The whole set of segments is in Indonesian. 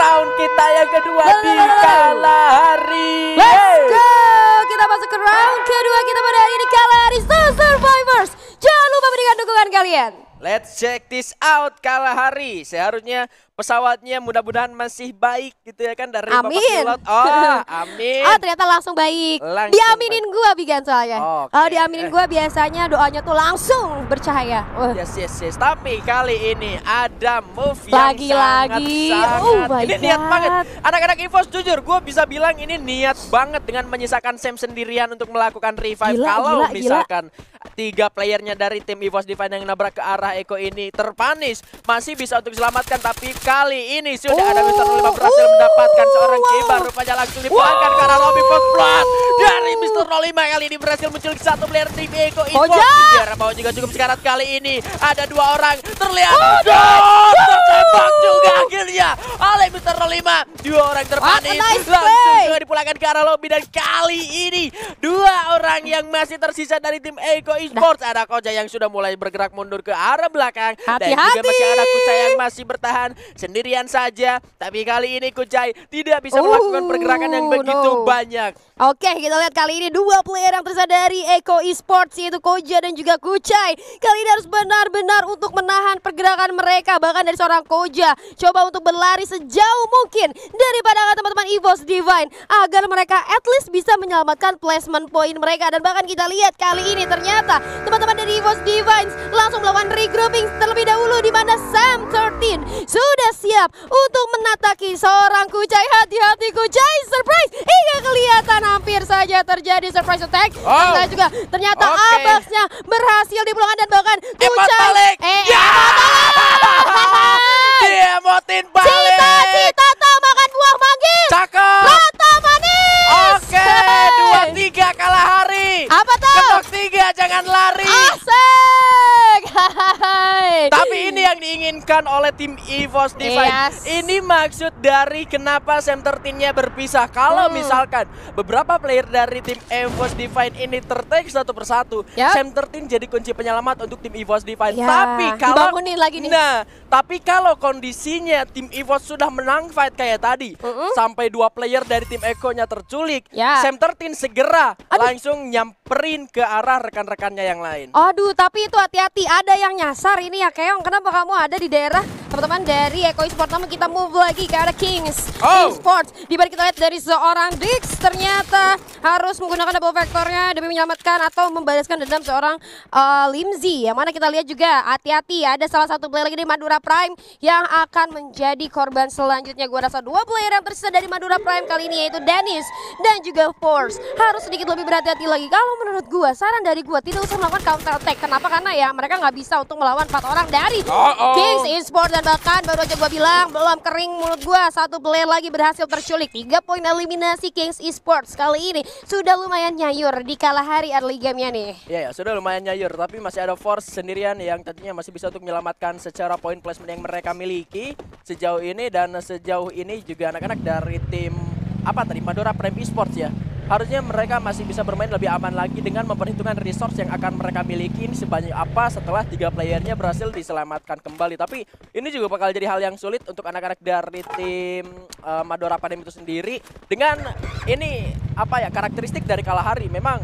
round kita yang kedua di Kalahari. Let's go. Kita masuk ke round kedua kita pada hari ini Kalahari Survivors. Jangan lupa berikan dukungan kalian. Let's check this out Kalahari. Seharusnya pesawatnya mudah-mudahan masih baik gitu ya kan dari Bapak pilot. Oh, amin. Oh, ternyata langsung baik. Diaminin gua Bigan soalnya. Kalau diaminin gua biasanya doanya tuh langsung bercahaya. Yes. Tapi kali ini ada move yang sangat ini niat banget. Anak-anak EVOS jujur gue bisa bilang ini niat banget dengan menyisakan Sam sendirian untuk melakukan revive. Kalau misalkan 3 playernya dari tim EVOS Divine yang nabrak ke arah Eko ini terpanis, masih bisa untuk diselamatkan. Tapi kali ini sudah ada Mr. 05 berhasil mendapatkan seorang kibar. Rupanya langsung dipulangkan ke arah lobby first blood dari Mr. 05. Kali ini berhasil muncul satu player tim Eko EVOS. Di arah bawah juga cukup sekarat. Kali ini ada 2 orang terlihat tertembak juga akhirnya oleh Mr. 05. 2 orang terpanis langsung juga dipulangkan ke arah lobby. Dan kali ini 2 orang yang masih tersisa dari tim Eko Esports. Ada Koja yang sudah mulai bergerak mundur ke arah belakang. Dan juga masih ada Kucai yang masih bertahan sendirian saja. Tapi kali ini Kucai tidak bisa melakukan pergerakan yang begitu banyak. Oke, kita lihat kali ini 2 player yang tersisa dari Eko Esports, yaitu Koja dan juga Kucai. Kali ini harus benar-benar untuk menahan pergerakan mereka. Bahkan dari seorang Koja coba untuk berlari sejauh mungkin daripada teman-teman EVOS Divine, agar mereka at least bisa menyelamatkan placement point mereka. Dan bahkan kita lihat kali ini ternyata teman-teman dari EVOS Divine langsung melakukan regrouping terlebih dahulu, di mana Sam 13 sudah siap untuk menataki seorang Kucai. Hati-hati Kucai, surprise hingga kelihatan hampir saja terjadi surprise attack. Kita juga ternyata Abaxnya berhasil dipulangkan dan bahkan Kucai dia motin balik. Cita-cita tak makan buah manggis. Cakep. Rata manis. Oke, 2-3 Kalahari. Apa tuh? Ketok 3 jangan lari. Asik. Tapi ini yang diinginkan oleh tim EVOS Divine. Ini maksud dari kenapa Sam 13-nya berpisah. Kalau misalkan beberapa player dari tim EVOS Divine ini tertake satu persatu, Sam 13 jadi kunci penyelamat untuk tim EVOS Divine. Tapi kalau lagi nih. Tapi kalau kondisinya tim EVOS sudah menang fight kayak tadi, sampai 2 player dari tim Eko-nya terculik, Sam 13 segera langsung nyamperin ke arah rekan-rekannya yang lain. Aduh, tapi itu hati-hati, ada yang nyasar ini ya Keong. Kenapa kamu ada di daerah teman-teman dari Eko Esports? Namun kita move lagi ke arah Kings Esports, di mana kita lihat dari seorang Dix ternyata harus menggunakan double vectornya demi menyelamatkan atau membalaskan dendam seorang Limzy. Yang mana kita lihat juga hati-hati, ada salah satu player lagi di Madura Prime yang akan menjadi korban selanjutnya. Gua rasa 2 player yang tersisa dari Madura Prime kali ini, yaitu Dennis dan juga Force, harus sedikit lebih berhati-hati lagi. Kalau menurut gua, saran dari gua tidak usah melakukan counter attack. Kenapa? Karena ya mereka nggak bisa untuk melawan 4 orang dari Kings Esports. Dan bahkan baru aja gua bilang belum kering mulut gua, 1 player lagi berhasil terculik. 3 poin eliminasi Kings Esports kali ini sudah lumayan nyayur di Kalahari early game-nya nih. Ya, sudah lumayan nyayur, tapi masih ada Force sendirian yang tentunya masih bisa untuk menyelamatkan secara poin placement yang mereka miliki sejauh ini. Dan sejauh ini juga anak-anak dari tim Madura Prime Esports ya, harusnya mereka masih bisa bermain lebih aman lagi dengan memperhitungkan resource yang akan mereka miliki ini sebanyak apa setelah 3 playernya berhasil diselamatkan kembali. Tapi ini juga bakal jadi hal yang sulit untuk anak-anak dari tim Madura Prime itu sendiri. Dengan ini karakteristik dari Kalahari, memang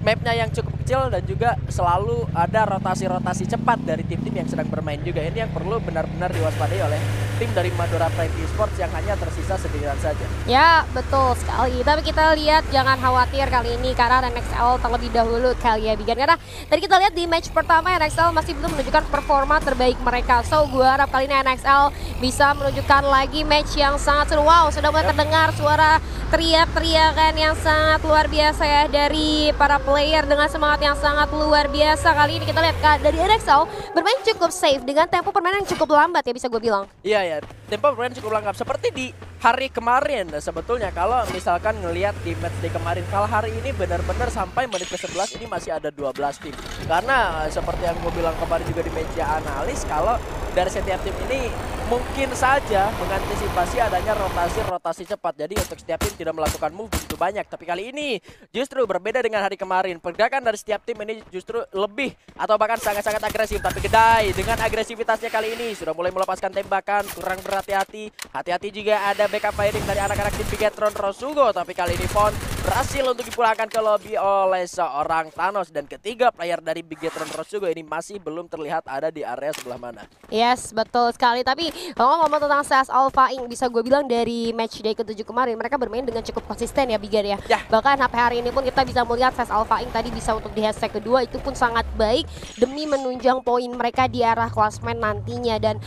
mapnya yang cukup kecil dan juga selalu ada rotasi-rotasi cepat dari tim-tim yang sedang bermain juga. Ini yang perlu benar-benar diwaspadai oleh tim dari Madura Prime Esports yang hanya tersisa sendirian saja. Ya, betul sekali. Tapi kita lihat jangan khawatir kali ini karena NXL terlebih dahulu kali ya Bigan. Karena tadi kita lihat di match pertama NXL masih belum menunjukkan performa terbaik mereka. So, gue harap kali ini NXL bisa menunjukkan lagi match yang sangat seru. Wow, sudah mulai terdengar suara teriak-teriakan yang sangat luar biasa ya dari para player dengan semangat yang sangat luar biasa. Kali ini kita lihat dari NXL bermain cukup safe dengan tempo permainan yang cukup lambat ya, bisa gue bilang. Iya, tempo permainan cukup lengkap seperti di hari kemarin. Sebetulnya kalau misalkan ngelihat di match day kemarin, Kalahari ini benar-benar sampai menit ke-11 ini masih ada 12 tim. Karena seperti yang gue bilang kemarin juga di meja analis, kalau dari setiap tim ini mungkin saja mengantisipasi adanya rotasi cepat. Jadi untuk setiap tim tidak melakukan move begitu banyak. Tapi kali ini justru berbeda dengan hari kemarin. Pergerakan dari setiap tim ini justru lebih atau bahkan sangat-sangat agresif. Tapi Gedai dengan agresivitasnya kali ini sudah mulai melepaskan tembakan, kurang berhati-hati. Hati-hati juga ada backup firing dari anak-anak tim Bigetron Rosugo. Tapi kali ini Pon berhasil untuk dipulangkan ke lobby oleh seorang Thanos. Dan ketiga player dari Bigetron Rosugo ini masih belum terlihat ada di area sebelah mana. Yes, betul sekali. Tapi kalau ngomong tentang SAS Alpha Inc, bisa gue bilang dari match day ke-7 kemarin mereka bermain dengan cukup konsisten ya Bigar ya. Bahkan sampai hari ini pun kita bisa melihat SAS Alpha Inc tadi bisa untuk di hashtag kedua itu pun sangat baik demi menunjang poin mereka di arah klasmen nantinya. Dan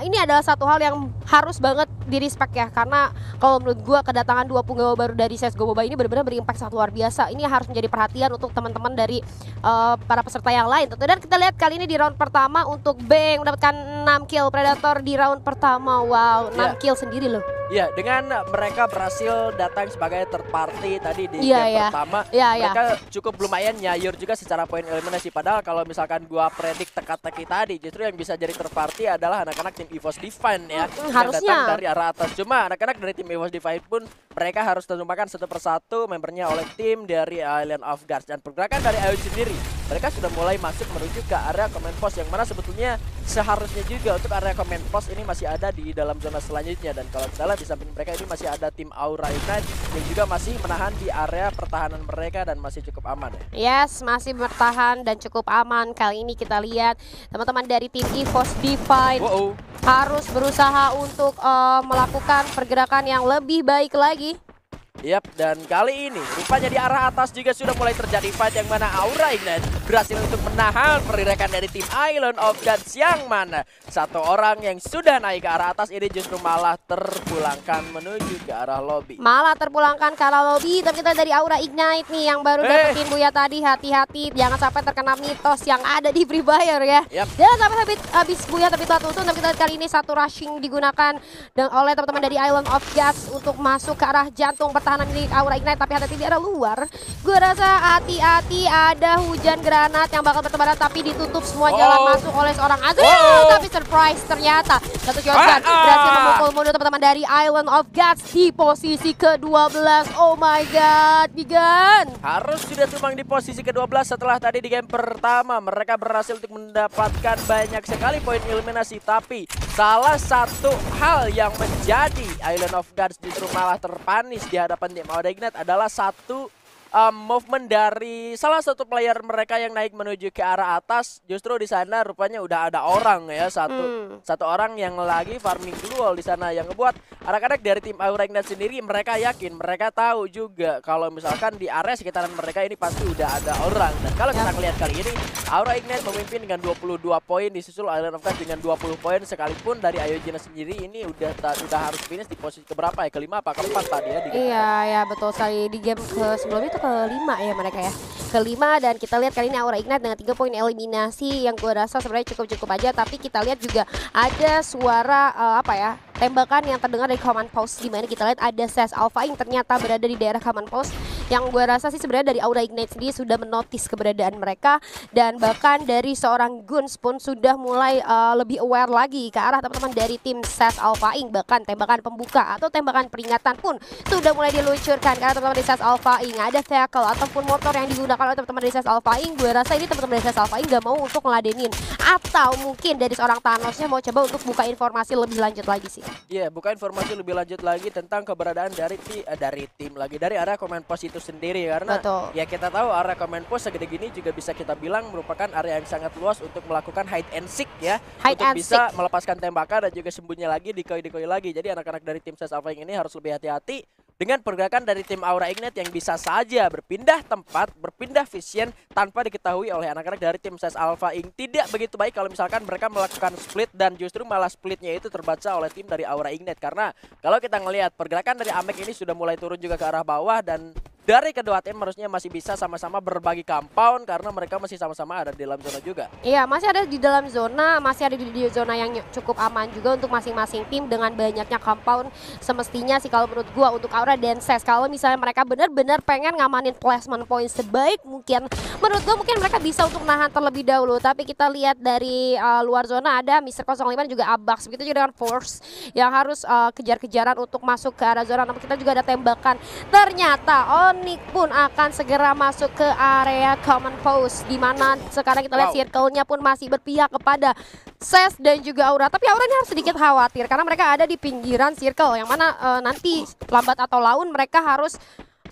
ini adalah satu hal yang harus banget di respect ya, karena kalau menurut gue kedatangan dua punggawa baru dari CSGO Mobile ini benar-benar berimpact sangat luar biasa. Ini harus menjadi perhatian untuk teman-teman dari para peserta yang lain tentu. Dan kita lihat kali ini di round pertama untuk Bang mendapatkan 6 kill Predator di round pertama. Wow, 6 kill sendiri loh. Ya, dengan mereka berhasil datang sebagai third party tadi di game pertama, mereka cukup lumayan nyayur juga secara poin eliminasi. Padahal kalau misalkan gua predik teka-teki tadi, justru yang bisa jadi third party adalah anak-anak tim EVOS Divine ya, yang datang dari arah atas. Cuma anak-anak dari tim EVOS Divine pun mereka harus ditemukan satu persatu membernya oleh tim dari Island of Gods. Dan pergerakan dari IO sendiri, mereka sudah mulai masuk menuju ke area command post, yang mana sebetulnya seharusnya juga untuk area command post ini masih ada di dalam zona selanjutnya. Dan kalau kita lihat di samping mereka ini masih ada tim Aura Ignite yang juga masih menahan di area pertahanan mereka dan masih cukup aman ya. Yes, masih bertahan dan cukup aman. Kali ini kita lihat teman-teman dari tim EVOS Divine harus berusaha untuk melakukan pergerakan yang lebih baik lagi. Yap, dan kali ini rupanya di arah atas juga sudah mulai terjadi fight yang mana Aura Ignite berhasil untuk menahan pergerakan dari tim Island of Gods, yang mana satu orang yang sudah naik ke arah atas ini justru malah terpulangkan menuju ke arah lobby. Malah terpulangkan ke arah lobby. Tapi kita dari Aura Ignite nih yang baru dapetin Buya tadi, hati-hati jangan sampai terkena mitos yang ada di Free Fire ya. Jangan sampai habis Buya tapi telat utuh. Tapi kita kali ini satu rushing digunakan oleh teman-teman dari Island of Gods untuk masuk ke arah jantung pertahanan milik Aura Ignite. Tapi hati-hati di arah luar. Gue rasa hati-hati ada hujan granat yang bakal bertebaran, tapi ditutup semua jalan masuk oleh seorang Azul. Tapi surprise ternyata satu shotgun berhasil memukul mundur teman-teman dari Island of Gods di posisi ke-12. Oh my god, Bigan harus sudah tumbang di posisi ke-12 setelah tadi di game pertama mereka berhasil untuk mendapatkan banyak sekali poin eliminasi. Tapi salah satu hal yang menjadi Island of Gods justru malah terpanis di hadapan tim Aura Ignite adalah satu movement dari salah satu player mereka yang naik menuju ke arah atas. Justru di sana rupanya udah ada orang ya, satu orang yang lagi farming global di sana, yang ngebuat anak-anak dari tim Aura Ignite sendiri mereka yakin, mereka tahu juga kalau misalkan di area sekitaran mereka ini pasti udah ada orang. Dan kalau kita lihat kali ini Aura Ignite memimpin dengan 22 poin, disusul Island of Gods dengan 20 poin, sekalipun dari Ayojina sendiri ini udah harus finish di posisi keberapa ya, kelima apa keempat tadi ya di game. Iya betul sekali, di game ke sebelumnya itu kelima ya mereka ya, kelima. Dan kita lihat kali ini Aura Ignite dengan 3 poin eliminasi yang gue rasa sebenarnya cukup aja. Tapi kita lihat juga ada suara tembakan yang terdengar dari command post, di mana kita lihat ada SAS Alpha Inc ternyata berada di daerah command post, yang gue rasa sih sebenarnya dari Aura Ignite sendiri sudah menotis keberadaan mereka. Dan bahkan dari seorang Guns pun sudah mulai lebih aware lagi ke arah teman-teman dari tim SAS Alpha Inc. Bahkan tembakan pembuka atau tembakan peringatan pun sudah mulai diluncurkan karena teman-teman dari SAS Alpha Inc. Ada vehicle ataupun motor yang digunakan oleh teman-teman dari SAS Alpha Inc. Gue rasa ini teman-teman dari SAS Alpha Inc gak mau untuk ngeladenin, atau mungkin dari seorang Thanosnya mau coba untuk buka informasi lebih lanjut lagi sih. Iya, buka informasi lebih lanjut lagi tentang keberadaan dari area command post itu sendiri, karena ya kita tahu area command post segede gini juga bisa kita bilang merupakan area yang sangat luas untuk melakukan hide and seek ya, untuk bisa melepaskan tembakan dan juga sembunyi lagi, decoy lagi. Jadi anak-anak dari tim SAS Alpha Inc ini harus lebih hati-hati dengan pergerakan dari tim Aura Ignite yang bisa saja berpindah tempat, berpindah vision tanpa diketahui oleh anak-anak dari tim SAS Alpha Inc. Tidak begitu baik kalau misalkan mereka melakukan split, dan justru malah splitnya itu terbaca oleh tim dari Aura Ignite. Karena kalau kita ngelihat pergerakan dari Amek ini sudah mulai turun juga ke arah bawah, dan dari kedua tim harusnya masih bisa sama-sama berbagi compound karena mereka masih sama-sama ada di dalam zona juga. Iya, masih ada di dalam zona, masih ada di zona yang cukup aman juga untuk masing-masing tim dengan banyaknya compound. Semestinya sih kalau menurut gua untuk Aura dan Ses, kalau misalnya mereka benar-benar pengen ngamanin placement point sebaik mungkin, menurut gua mungkin mereka bisa untuk nahan terlebih dahulu. Tapi kita lihat dari luar zona ada Mr. 05 dan juga Abax, begitu juga dengan Force yang harus kejar-kejaran untuk masuk ke arah zona. Namun kita juga ada tembakan. Ternyata Onyx pun akan segera masuk ke area common post, di mana sekarang kita lihat circle-nya pun masih berpihak kepada Ses dan juga Aura. Tapi Aura ini harus sedikit khawatir karena mereka ada di pinggiran circle yang mana nanti lambat atau laun mereka harus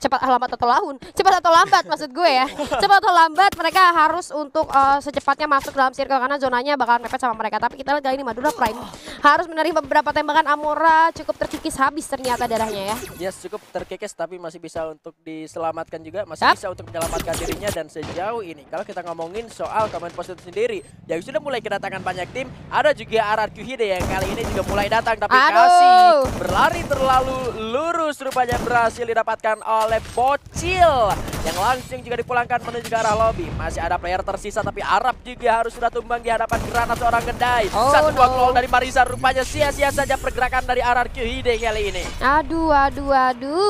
cepat atau lambat maksud gue ya. Cepat atau lambat mereka harus untuk secepatnya masuk dalam circle karena zonanya bakalan mepet sama mereka. Tapi kita lihat kali ini Madura Prime harus menerima beberapa tembakan Amora, cukup terkikis habis ternyata darahnya ya. Yes, cukup terkikis tapi masih bisa untuk diselamatkan juga, masih bisa untuk menyelamatkan dirinya. Dan sejauh ini kalau kita ngomongin soal command post itu sendiri yang sudah mulai kedatangan banyak tim, ada juga RRQ Hide yang kali ini juga mulai datang tapi kasih berlari terlalu lurus rupanya berhasil didapatkan oleh Bocil yang langsung juga dipulangkan menuju ke arah lobby. Masih ada player tersisa tapi Arab juga harus sudah tumbang di hadapan granat seorang Gendai. Satu buah gol dari Marisa, rupanya sia-sia saja pergerakan dari RRQ Hide kali ini. Aduh,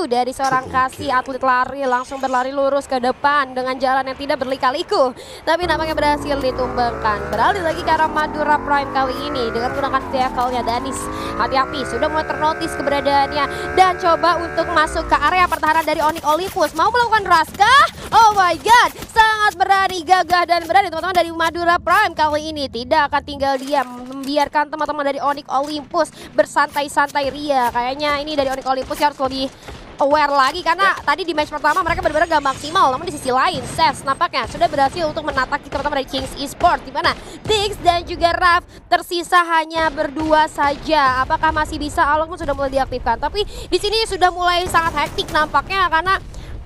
dari seorang kasih atlet lari langsung berlari lurus ke depan dengan jalan yang tidak berlika-liku. Tapi nampaknya berhasil ditumbangkan. Beralih lagi ke arah Madura Prime kali ini dengan menggunakan vehicle-nya Danis. Hati-hati, sudah mulai ternotis keberadaannya dan coba untuk masuk ke area pertahanan dari Onyx Olympus. Mau melakukan raska? Oh my god, sangat berani, gagah dan berani teman-teman dari Madura Prime kali ini. Tidak akan tinggal diam, membiarkan teman-teman dari Onyx Olympus bersantai-santai ria. Kayaknya ini dari Onyx Olympus harus lebih aware lagi karena tadi di match pertama mereka benar-benar gak maksimal. Namun di sisi lain Ses nampaknya sudah berhasil untuk menataki terutama dari Kings Esports, di mana Dix dan juga Raf tersisa hanya berdua saja. Apakah masih bisa? Alok pun sudah mulai diaktifkan, tapi di sini sudah mulai sangat hektik nampaknya karena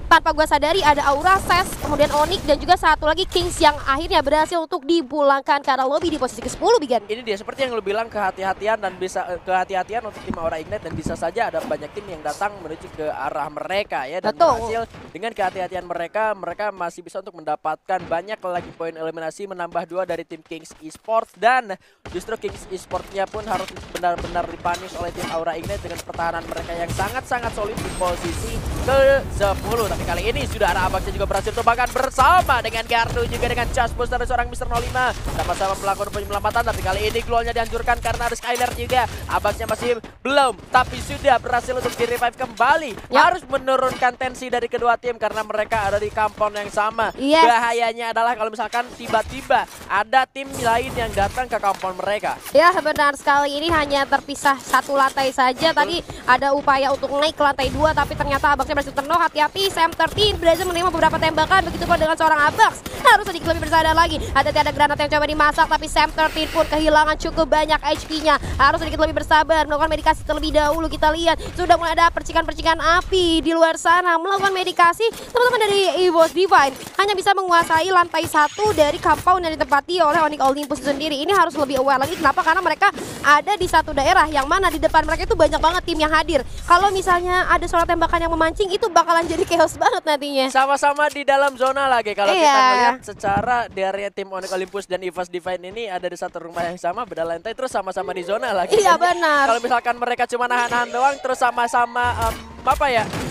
tanpa gue sadari ada Aura, Ses, kemudian Onyx dan juga satu lagi Kings yang akhirnya berhasil untuk dipulangkan ke arah lobby di posisi ke-10 Bigan. Ini dia seperti yang lu bilang, kehati-hatian dan bisa kehati-hatian untuk tim Aura Ignite dan bisa saja ada banyak tim yang datang menuju ke arah mereka ya, dan berhasil dengan kehati-hatian mereka masih bisa untuk mendapatkan banyak lagi poin eliminasi, menambah 2 dari tim Kings Esports. Dan justru Kings Esports-nya pun harus benar-benar dipunish oleh tim Aura Ignite dengan pertahanan mereka yang sangat-sangat solid di posisi ke-10. Tapi kali ini sudah ada Abaxnya juga berhasil tumbangkan bersama dengan Gardu juga dengan Just Boost dari seorang Mr. 05. Sama-sama melakukan penyelamatan, tapi kali ini glownya dihancurkan karena ada Skyler juga. Abaxnya masih belum, tapi sudah berhasil untuk di-revive kembali. Harus menurunkan tensi dari kedua tim karena mereka ada di compound yang sama. Bahayanya adalah kalau misalkan tiba-tiba ada tim lain yang datang ke compound mereka. Ya benar sekali, ini hanya terpisah satu lantai saja. Tadi ada upaya untuk naik ke lantai 2 tapi ternyata Abaxnya berhasil terno. Hati-hati, Sam 13 berhasil menerima beberapa tembakan, begitu pula dengan seorang Abax. Harus sedikit lebih bersadar lagi. Ada tiada granat yang coba dimasak tapi Sam 13 pun kehilangan cukup banyak HP-nya. Harus sedikit lebih bersabar, melakukan medikasi terlebih dahulu. Kita lihat sudah mulai ada percikan-percikan api di luar sana. Melakukan medikasi, teman-teman dari EVOS Divine hanya bisa menguasai lantai 1 dari compound yang ditempati oleh Onyx Olympus sendiri. Ini harus lebih aware lagi. Kenapa? Karena mereka ada di satu daerah yang mana di depan mereka itu banyak banget tim yang hadir. Kalau misalnya ada suara tembakan yang memancing, itu bakalan jadi chaos banget nantinya. Sama-sama di dalam zona lagi kalau kita melihat secara dari tim Onyx Olympus dan EVOS Divine ini ada di satu rumah yang sama, beda lantai, terus sama-sama di zona lagi. Iya benar. Kalau misalkan mereka cuma nahan-nahan doang terus sama-sama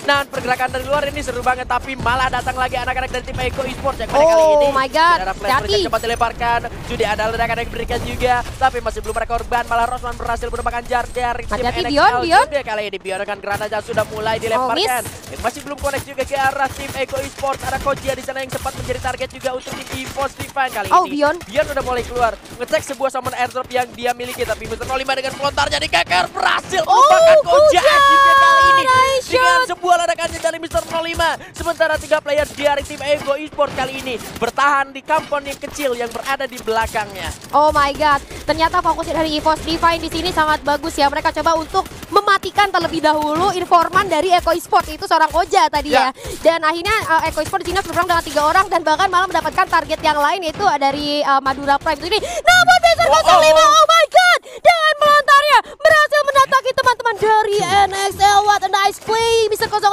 nahan pergerakan dari luar, ini seru banget. Tapi malah datang lagi anak-anak dari tim Eko Esports yang pada kali ini my god, ada flash coba dilemparkan, sudah ada ledakan yang diberikan juga, tapi masih belum ada korban. Malah Rosman berhasil menemukan jar dari tim NXL juga. Kali ini Bion dengan granatnya sudah mulai dilemparkan, dan masih belum connect juga ke arah tim Eko Esports. Ada Kojia di sana yang sempat menjadi target juga untuk tim EVOS Divine. Kali ini Bion udah mulai keluar, ngecek sebuah summon airdrop yang dia miliki, tapi Mr. 05 dengan pelontarnya dikekar berhasil melupakan Kojia akhirnya kali ini dengan sebuah ledakannya dari Mr. 05. Sementara 3 player dari tim Ego Esports kali ini bertahan di compound yang kecil yang berada di belakangnya. Oh my god, ternyata fokus dari EVOS Divine di sini sangat bagus ya. Mereka coba untuk mematikan terlebih dahulu informan dari Eko Esports, itu seorang Koja tadi ya. Dan akhirnya Eko Esports di sini berperang dengan 3 orang dan bahkan malah mendapatkan target yang lain, yaitu dari Madura Prime itu ini. Namun Mr. 05, oh my god, dengan melontarnya berhasil mendataki teman-teman dari NXL. What a nice play, Mr. 05.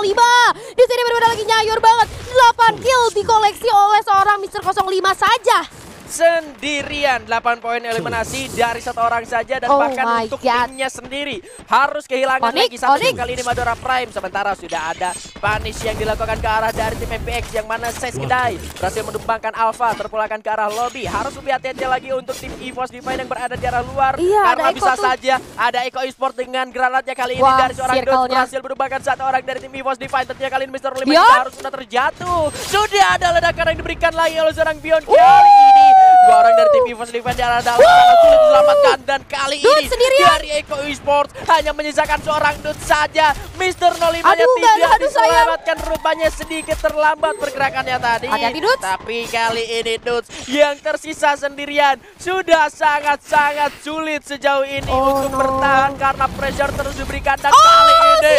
Di sini benar-benar lagi nyayur banget. 8 kill dikoleksi oleh seorang Mr. 05 saja. Sendirian 8 poin eliminasi dari satu orang saja dan bahkan untuk timnya sendiri harus kehilangan lagi satu tim. Kali ini Madora Prime, sementara sudah ada punish yang dilakukan ke arah dari tim MPX yang mana Seskidai berhasil menumbangkan Alpha, terpulangkan ke arah lobby. Harus lebih hati-hati lagi untuk tim EVOS Divine yang berada di arah luar karena bisa saja ada Eko Esport dengan granatnya kali ini dari seorang Dot berhasil menumbangkan satu orang dari tim EVOS Divine. Tentunya kali ini Mr. Lima harus sudah terjatuh. Sudah ada ledakan yang diberikan lagi oleh seorang Beyond kali ini. Dua orang dari tim EVOS Divine di arah dalam sangat sulit diselamatkan dan kali ini dari Eko Esports hanya menyisakan seorang Dut saja. Mr. 05-nya tidak diselamatkan, rupanya sedikit terlambat pergerakannya tadi. Tapi kali ini Dut yang tersisa sendirian sudah sangat-sangat sulit sejauh ini untuk bertahan karena pressure terus diberikan dan kali ini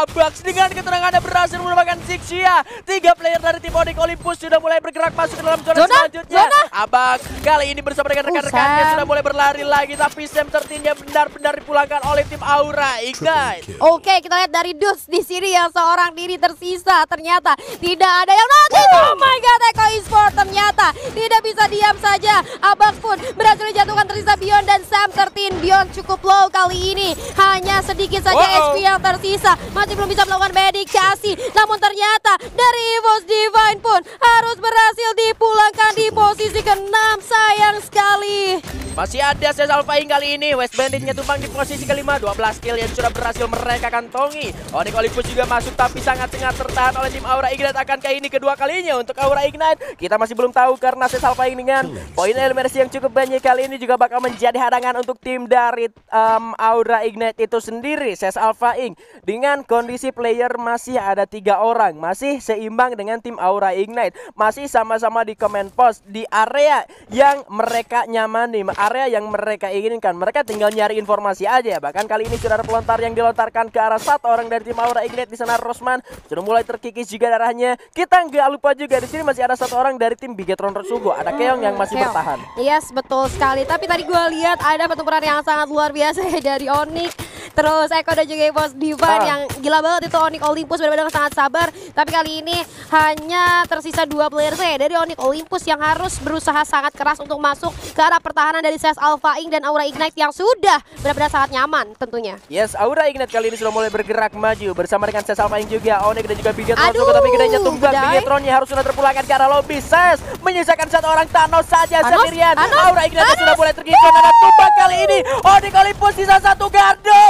Abax dengan keterangannya berhasil merupakan Zixia. 3 player dari tim Onyx Olympus sudah mulai bergerak masuk ke dalam zona selanjutnya. Abax kali ini bersama dengan rekan-rekannya sudah mulai berlari lagi, tapi Sam tertinnya benar-benar dipulangkan oleh tim Aura Ignite. Oke, kita lihat dari Dus di sini yang seorang diri tersisa ternyata tidak ada yang notice. Oh my god, Eko Esport ternyata tidak bisa diam saja. Abax pun berhasil dijatuhkan, tersisa Beyond dan Sam 13. Beyond cukup low kali ini, hanya sedikit saja SP yang tersisa, masih belum bisa melakukan medikasi. Namun ternyata dari EVOS Divine pun harus berhasil dipulangkan di posisi ke-6. Sayang sekali. Masih ada Ses Alpha Ing kali ini. West Banditnya tumbang di posisi ke-5. 12 kill yang sudah berhasil mereka kantongi. Onyx Olympus juga masuk tapi sangat-sangat tertahan oleh tim Aura Ignite. Akankah ini kedua kalinya untuk Aura Ignite? Kita masih belum tahu karena Ses Alpha Ing dengan poin eliminasi yang cukup banyak kali ini juga bakal menjadi hadangan untuk tim dari Aura Ignite itu sendiri. Ses Alpha Ing dengan kondisi player masih ada 3 orang. Masih seimbang dengan tim Aura Ignite. Masih sama-sama di command post di area yang mereka nyamani, area yang mereka inginkan. Mereka tinggal nyari informasi aja. Bahkan kali ini sudah ada pelontar yang dilontarkan ke arah satu orang dari tim Aura Ignite. Di sana Rosman sudah mulai terkikis juga darahnya. Kita nggak lupa juga di sini masih ada satu orang dari tim Bigetron Retsugo. Ada Keong yang masih bertahan. Yes, betul sekali. Tapi tadi gue lihat ada pertempuran yang sangat luar biasa dari Onyx. Terus Eko dan juga EVOS Divine yang gila banget itu. Onyx Olympus benar-benar sangat sabar. Tapi kali ini hanya tersisa 2 player saja dari Onyx Olympus yang harus berusaha sangat keras untuk masuk ke arah pertahanan dari Ses Alpha Ing dan Aura Ignite yang sudah benar-benar sangat nyaman tentunya. Yes, Aura Ignite kali ini sudah mulai bergerak maju bersama dengan Ses Alpha Ing juga. Onyx dan juga Bigetron juga, tapi gedenya tumbang. Bigetronnya harus sudah terpulangkan ke arah lobby. Ses menyisakan satu orang Thanos saja sendirian. Aura Ignite sudah mulai terkikis dan tumbang kali ini. Onyx Olympus sisa 1 Gardo